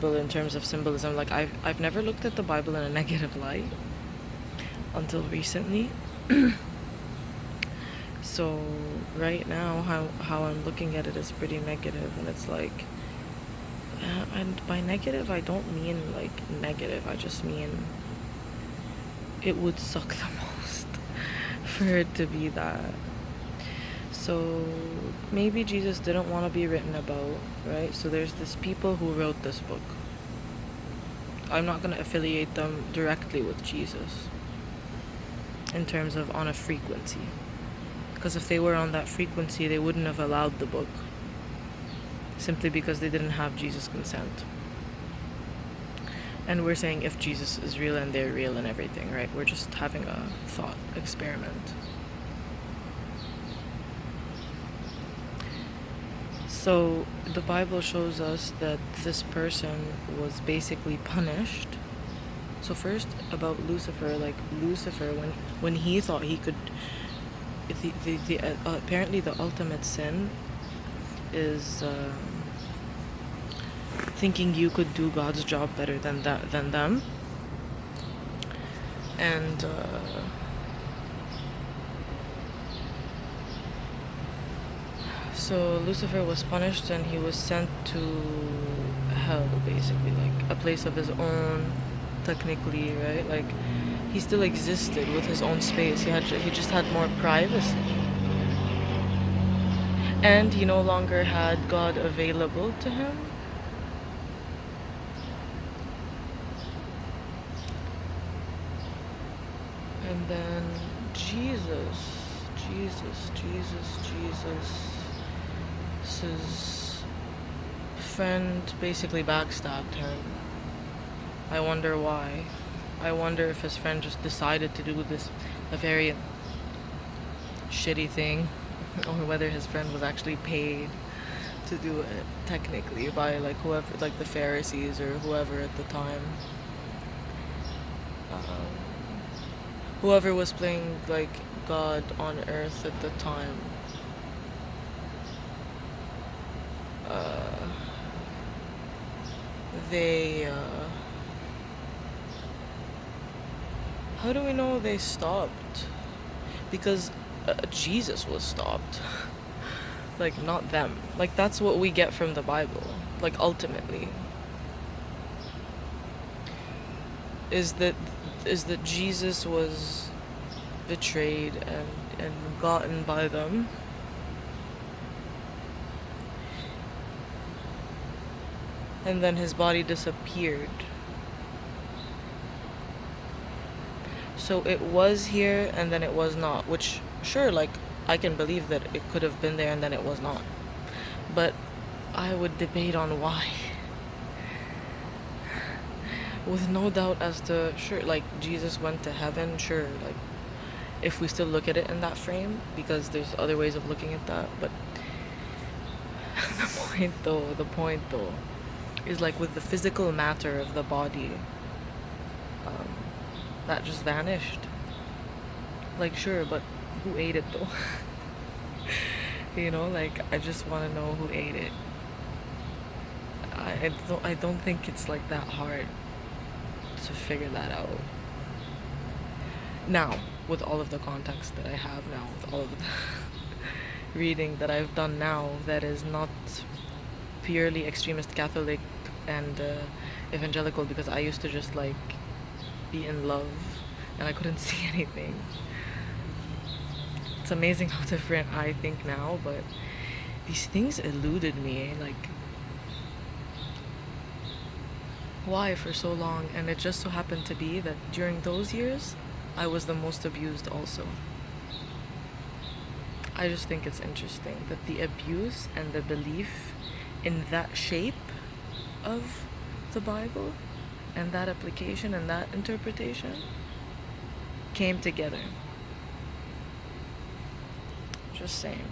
in terms of symbolism. Like I've never looked at the Bible in a negative light until recently. So right now, how I'm looking at it is pretty negative, and it's like, and by negative I don't mean like negative. I just mean it would suck the most for it to be that. So maybe Jesus didn't want to be written about, right? So there's this people who wrote this book. I'm not going to affiliate them directly with Jesus in terms of on a frequency. Because if they were on that frequency, they wouldn't have allowed the book. Simply because they didn't have Jesus' consent. And we're saying if Jesus is real and they're real and everything, right? We're just having a thought experiment. So the Bible shows us that this person was basically punished. So first about Lucifer, like Lucifer, when he thought he could, apparently the ultimate sin is thinking you could do God's job better than them, and so Lucifer was punished and he was sent to hell, basically, like a place of his own, technically, right? Like he still existed with his own space. He just had more privacy, and he no longer had God available to him. And then his friend basically backstabbed him. I wonder why. I wonder if his friend just decided to do a very shitty thing, or whether his friend was actually paid to do it, technically, by like whoever, like the Pharisees or whoever at the time. Whoever was playing like God on earth at the time. They how do we know they stopped? Because Jesus was stopped. Like, not them. Like, that's what we get from the Bible. Like, ultimately, is that Jesus was betrayed and gotten by them. And then his body disappeared. So it was here and then it was not. Which, sure, like, I can believe that it could have been there and then it was not. But I would debate on why. With no doubt as to, sure, like, Jesus went to heaven, sure, like, if we still look at it in that frame, because there's other ways of looking at that, but the point though, is like with the physical matter of the body, that just vanished. Like, sure, but who ate it though? You know, like, I just want to know who ate it. I don't think it's like that hard to figure that out. Now, with all of the context that I have now, with all of the reading that I've done now, that is not purely extremist Catholic and evangelical, because I used to just like be in love and I couldn't see anything. It's amazing how different I think now, but these things eluded me, like, why for so long? And it just so happened to be that during those years I was the most abused also. I just think it's interesting that the abuse and the belief in that shape of the Bible and that application and that interpretation came together. Just saying.